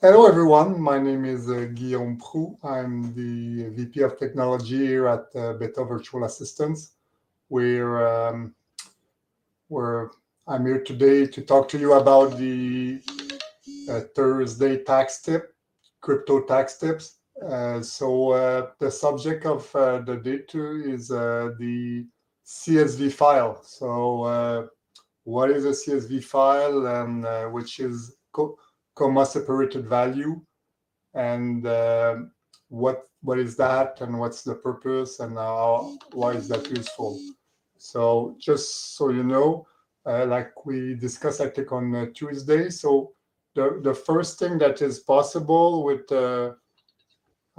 Hello, everyone. My name is Guillaume Prou. I'm the VP of Technology here at Beta Virtual Assistants, where, where I'm here today to talk to you about the Thursday tax tip, crypto tax tips. The subject of the day two is the CSV file. What is a CSV file, and which is comma separated value, and what is that, and what's the purpose, and why is that useful. So just so you know, like we discussed, I think on Tuesday. So the first thing that is possible with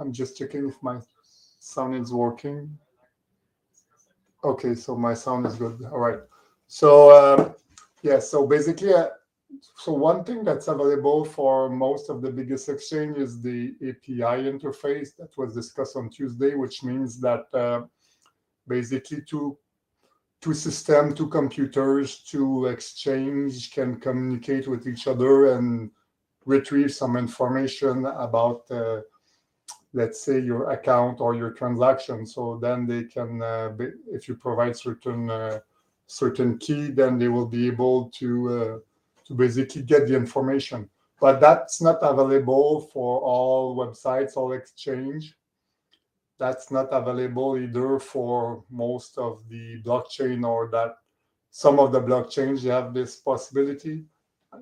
I'm just checking if my sound is working. Okay, so my sound is good. All right. So yeah, so basically, so one thing that's available for most of the biggest exchange is the API interface that was discussed on Tuesday, which means that basically two computers, two exchange can communicate with each other and retrieve some information about, let's say, your account or your transaction. So then they can, if you provide certain key, then they will be able to basically get the information. But that's not available for all websites, all exchange. That's not available either for most of the blockchain, or that some of the blockchains they have this possibility,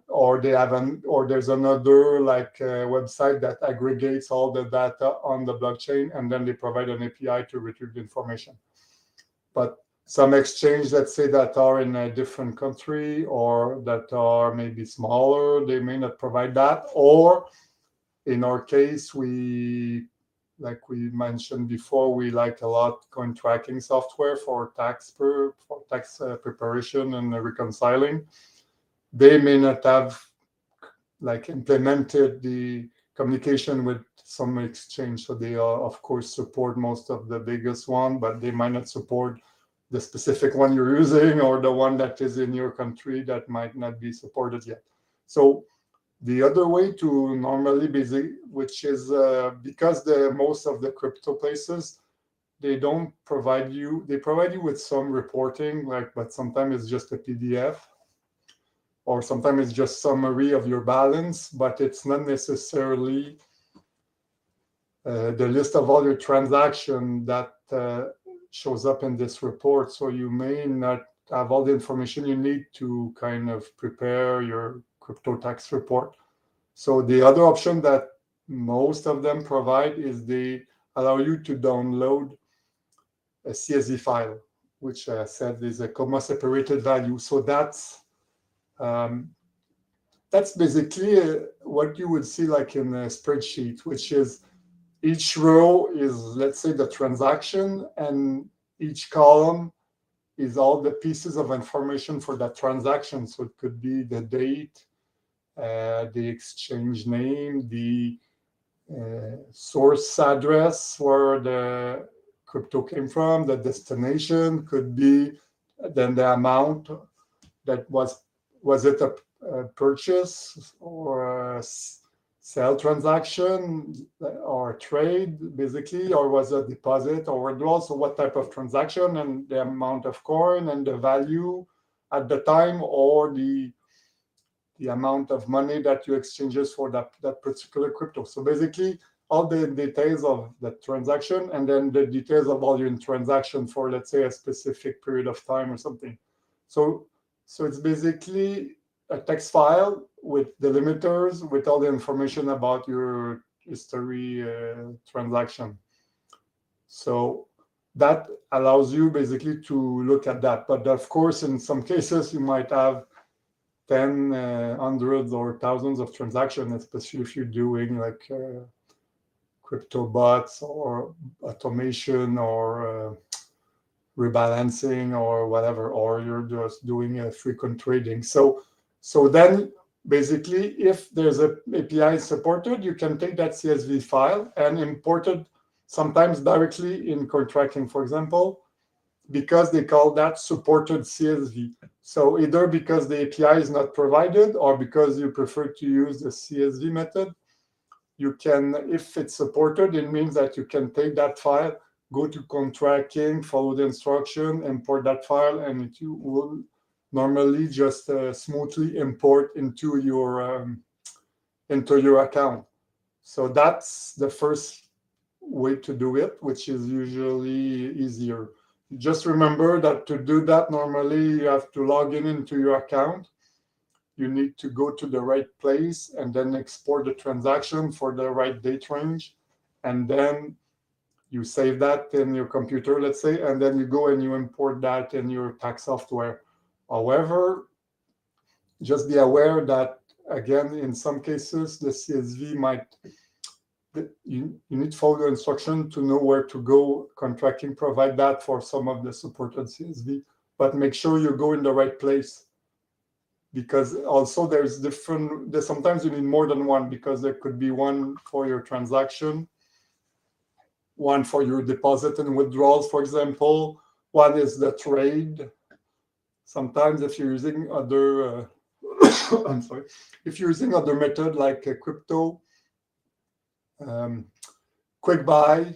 or they have or there's another like website that aggregates all the data on the blockchain, and then they provide an API to retrieve the information. But some exchange, let's say, that are in a different country or that are maybe smaller, they may not provide that. Or in our case, like we mentioned before, we like a lot coin tracking software for tax preparation and reconciling. They may not have like implemented the communication with some exchange. So they are, of course, support most of the biggest one, but they might not support the specific one you're using, or the one that is in your country that might not be supported yet. So the other way to normally which is because the most of the crypto places, they provide you with some reporting, like, but sometimes it's just a PDF, or sometimes it's just summary of your balance, but it's not necessarily the list of all your transaction that shows up in this report. So you may not have all the information you need to kind of prepare your crypto tax report. So the other option that most of them provide is they allow you to download a CSV file, which said is a comma separated value. So um, that's basically what you would see like in a spreadsheet, which is each row is, let's say, the transaction, and each column is all the pieces of information for that transaction. So it could be the date, the exchange name, the source address where the crypto came from, the destination could be, then the amount that was it a purchase or a sell transaction or trade, basically, or was it a deposit or withdrawal? So what type of transaction, and the amount of coin and the value at the time, or the amount of money that you exchanges for that particular crypto. So basically, all the details of the transaction, and then the details of all your transaction for, let's say, a specific period of time or something. So so it's basically a text file with delimiters with all the information about your history transaction. So that allows you basically to look at that. But of course, in some cases, you might have 10, hundreds or thousands of transactions, especially if you're doing like crypto bots or automation or rebalancing or whatever, or you're just doing a frequent trading. So then basically, if there's a API supported, you can take that CSV file and import it sometimes directly in coin tracking, for example, because they call that supported CSV. So either because the API is not provided, or because you prefer to use the CSV method, you can, if it's supported, it means that you can take that file, go to contracting, follow the instruction, import that file, and it will normally just smoothly import into your account. So that's the first way to do it, which is usually easier. Just remember that to do that, normally you have to log in into your account. You need to go to the right place and then export the transaction for the right date range. And then you save that in your computer, let's say, and then you go and you import that in your tax software. However, just be aware that, again, in some cases, the CSV might, you need to follow the instruction to know where to go. Contracting provide that for some of the supported CSV, but make sure you go in the right place. Because also there's sometimes you need more than one, because there could be one for your transaction, one for your deposit and withdrawals, for example. One is the trade. Sometimes if you're using other, I'm sorry, if you're using other method like crypto, quick buy,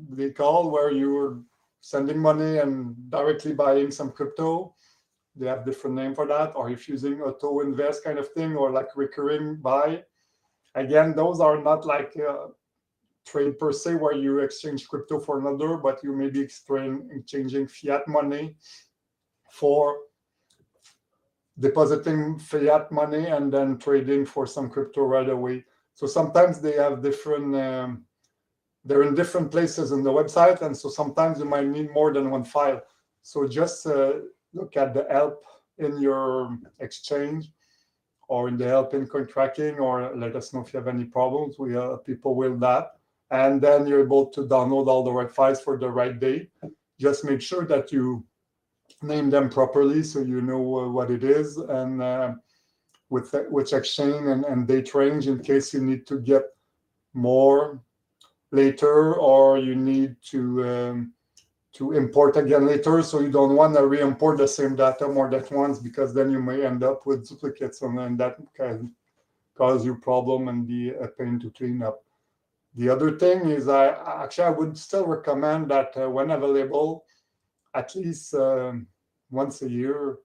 they call, where you're sending money and directly buying some crypto. They have different name for that. Or if using auto invest kind of thing, or like recurring buy. Again, those are not like trade per se, where you exchange crypto for another, but you may be exchanging fiat money for depositing fiat money and then trading for some crypto right away. So sometimes they have different, they're in different places in the website. And so sometimes you might need more than one file. So just look at the help in your exchange, or in the help in contracting, or let us know if you have any problems. We people will that. And then you're able to download all the right files for the right date. Just make sure that you name them properly so you know what it is, and with which exchange and date range, in case you need to get more later, or you need to import again later. So you don't want to re-import the same data more than once, because then you may end up with duplicates, and that can cause you problem and be a pain to clean up. The other thing is, I would still recommend that when available, at least once a year,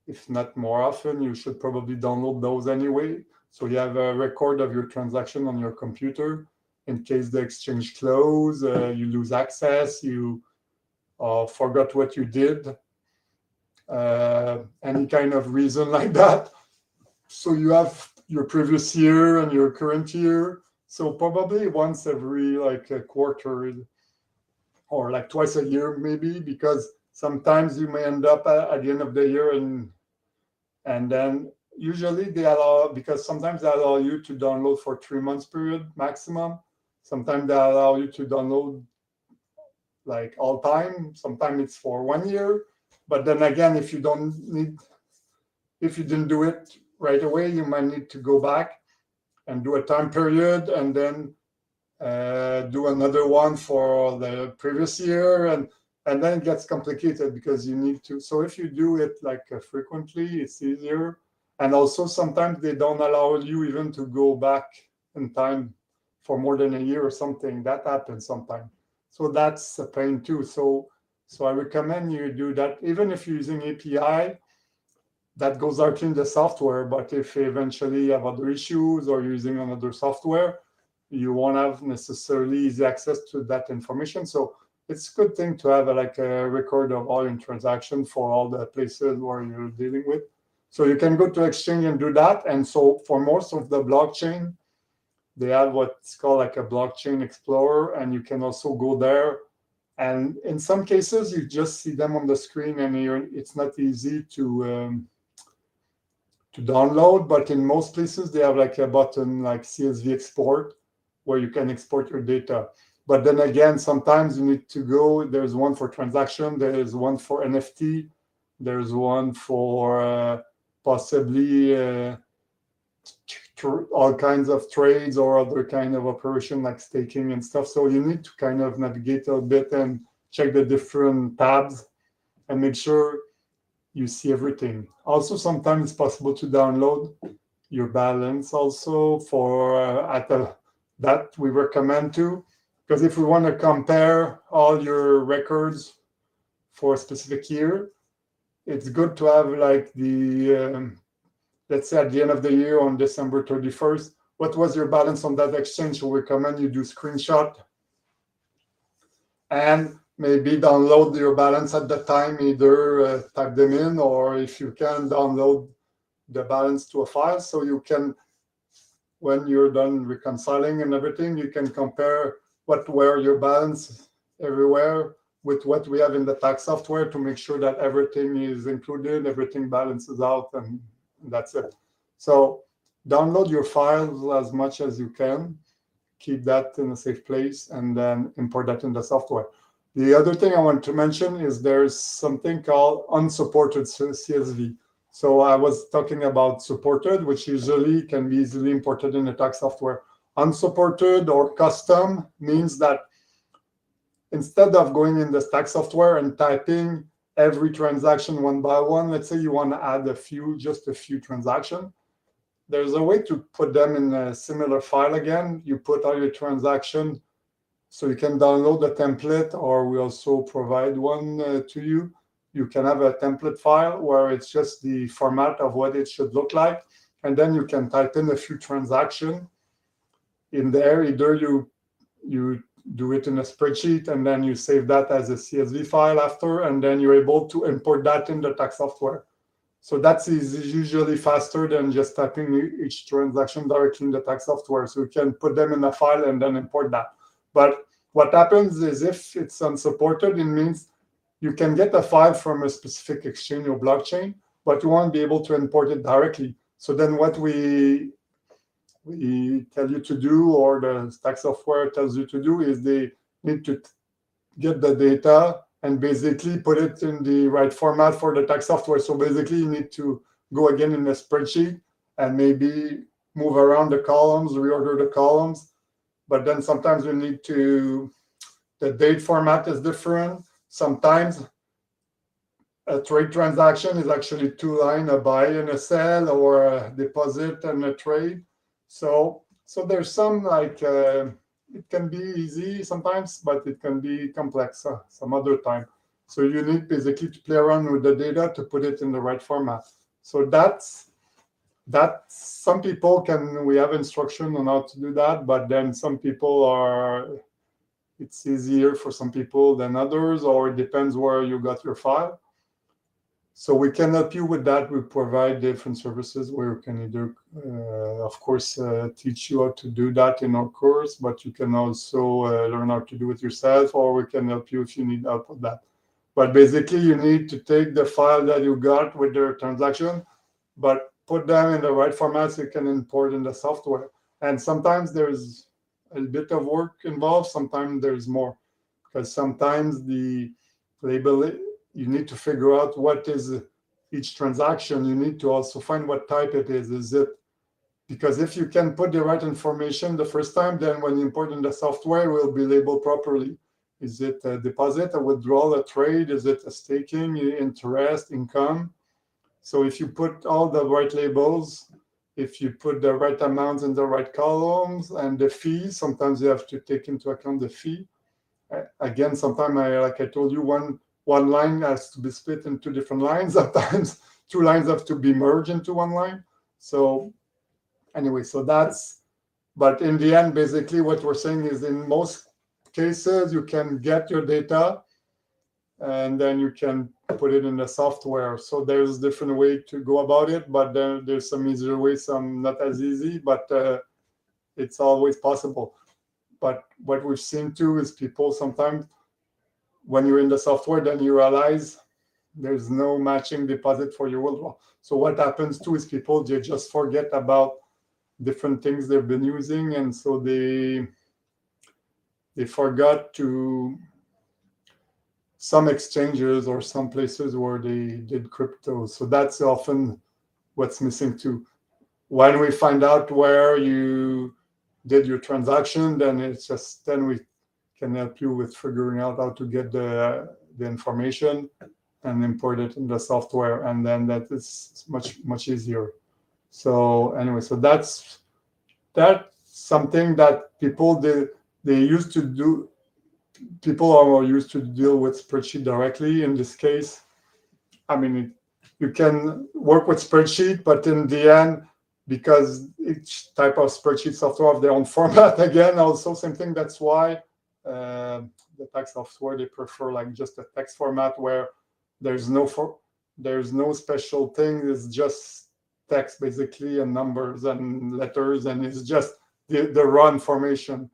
if not more often, you should probably download those anyway. So you have a record of your transaction on your computer. In case the exchange close, you lose access, you forgot what you did, any kind of reason like that. So you have your previous year and your current year. So probably once every like a quarter, or like twice a year maybe, because sometimes you may end up at the end of the year, and then usually they allow, because sometimes they allow you to download for 3 months period maximum. Sometimes they allow you to download like all time. Sometimes it's for 1 year. But then again, if you didn't do it right away, you might need to go back and do a time period, and then do another one for the previous year, and then it gets complicated, because you need to. So if you do it like frequently, it's easier. And also sometimes they don't allow you even to go back in time for more than a year or something. That happens sometimes. So that's a pain too. So I recommend you do that, even if you're using API. That goes out in the software. But if eventually you have other issues, or you're using another software, you won't have necessarily easy access to that information. So it's a good thing to have like a record of all your transactions for all the places where you're dealing with. So you can go to Exchange and do that. And so for most of the blockchain, they have what's called like a blockchain explorer, and you can also go there. And in some cases, you just see them on the screen, and it's not easy to download. But in most places, they have like a button like CSV export, where you can export your data. But then again, sometimes you need to go. There's one for transaction. There's one for NFT. There's one for possibly all kinds of trades, or other kind of operation like staking and stuff. So you need to kind of navigate a bit and check the different tabs and make sure you see everything. Also, sometimes it's possible to download your balance also for at that we recommend too, because if we want to compare all your records for a specific year, it's good to have like let's say at the end of the year on December 31st, what was your balance on that exchange? We recommend you do screenshot and maybe download your balance at the time, either type them in, or if you can, download the balance to a file, so you can, when you're done reconciling and everything, you can compare what were your balance everywhere with what we have in the tax software to make sure that everything is included, everything balances out, and that's it. So download your files as much as you can, keep that in a safe place, and then import that in the software. The other thing I want to mention is there's something called unsupported CSV. So I was talking about supported, which usually can be easily imported in the tax software. Unsupported or custom means that instead of going in the tax software and typing every transaction one by one, let's say you want to add just a few transactions, there's a way to put them in a similar file again. You put all your transactions, so you can download the template, or we also provide one to you. You can have a template file where it's just the format of what it should look like. And then you can type in a few transactions in there. Either you do it in a spreadsheet and then you save that as a CSV file after, and then you're able to import that in the tax software. So that's usually faster than just typing each transaction directly in the tax software. So you can put them in a file and then import that. But what happens is if it's unsupported, it means you can get a file from a specific exchange or blockchain, but you won't be able to import it directly. So then what we tell you to do, or the tax software tells you to do, is they need to get the data and basically put it in the right format for the tax software. So basically you need to go again in the spreadsheet and maybe move around the columns, reorder the columns. But then sometimes you need the date format is different. Sometimes a trade transaction is actually 2 lines, a buy and a sell, or a deposit and a trade. So there's some it can be easy sometimes, but it can be complex some other time. So you need basically to play around with the data to put it in the right format. So that's some people we have instruction on how to do that, but then some people it's easier for some people than others, or it depends where you got your file. So we can help you with that. We provide different services where you can either, of course, teach you how to do that in our course, but you can also learn how to do it yourself, or we can help you if you need help with that. But basically, you need to take the file that you got with the transaction, but put them in the right format so you can import in the software. And sometimes there's a bit of work involved, sometimes there's more, because sometimes the label, you need to figure out what is each transaction. You need to also find what type it is. Is it, because if you can put the right information the first time, then when you import in the software, it will be labeled properly. Is it a deposit, a withdrawal, a trade? Is it a staking, interest, income? So if you put all the right labels, if you put the right amounts in the right columns, and the fees, sometimes you have to take into account the fee. Again, sometimes, like I told you, one line has to be split into different lines. Sometimes 2 lines have to be merged into 1 line. So anyway, but in the end, basically what we're saying is in most cases, you can get your data and then you can put it in the software. So there's different way to go about it, but then there's some easier ways, some not as easy, but it's always possible. But what we've seen too is people sometimes, when you're in the software, then you realize there's no matching deposit for your withdrawal. So what happens too is people, they just forget about different things they've been using, and so they forgot to some exchanges or some places where they did crypto. So that's often what's missing too. When we find out where you did your transaction, then we can help you with figuring out how to get the information and import it in the software, and then that is much easier. So anyway, so that's something that they used to do. People are used to deal with spreadsheet directly. In this case, I mean, you can work with spreadsheet, but in the end, because each type of spreadsheet software have their own format, again, also same thing. That's why the tax software, they prefer like just a text format where there's no special thing. It's just text basically, and numbers and letters, and it's just the raw information.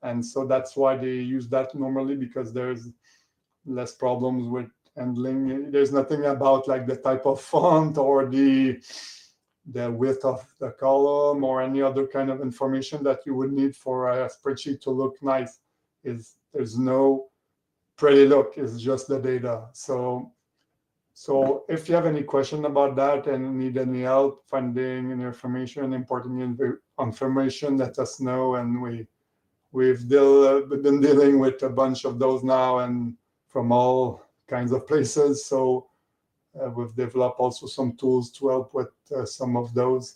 And so that's why they use that normally, because there's less problems with handling. There's nothing about like the type of font or the width of the column or any other kind of information that you would need for a spreadsheet to look nice. There's no pretty look. It's just the data. So if you have any question about that and need any help finding any information, importing information, let us know. And we've been dealing with a bunch of those now, and from all kinds of places. So we've developed also some tools to help with some of those.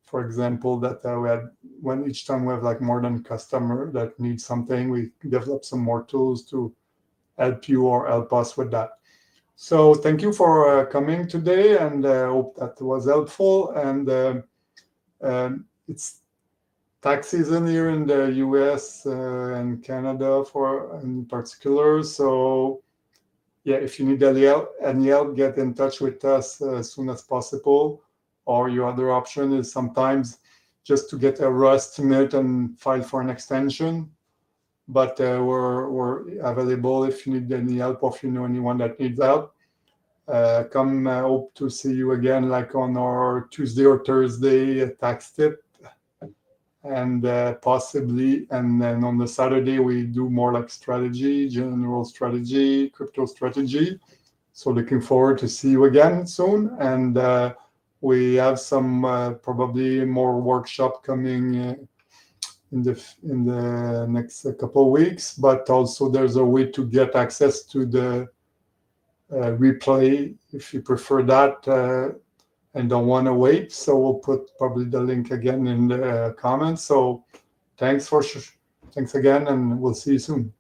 For example, that we had, when each time we have like more than customer that needs something, we develop some more tools to help you or help us with that. So thank you for coming today, and hope that was helpful. And it's tax season here in the US and Canada in particular. So yeah, if you need any help, get in touch with us as soon as possible. Or your other option is sometimes just to get a raw estimate and file for an extension. But we're available if you need any help, or if you know anyone that needs help. Hope to see you again, like on our Tuesday or Thursday tax tip, and possibly, and then on the Saturday we do more like strategy, general strategy, crypto strategy. So looking forward to see you again soon. And we have some probably more workshop coming in the next couple of weeks. But also there's a way to get access to the replay if you prefer that and don't want to wait. So we'll put probably the link again in the comments. So thanks again, and we'll see you soon.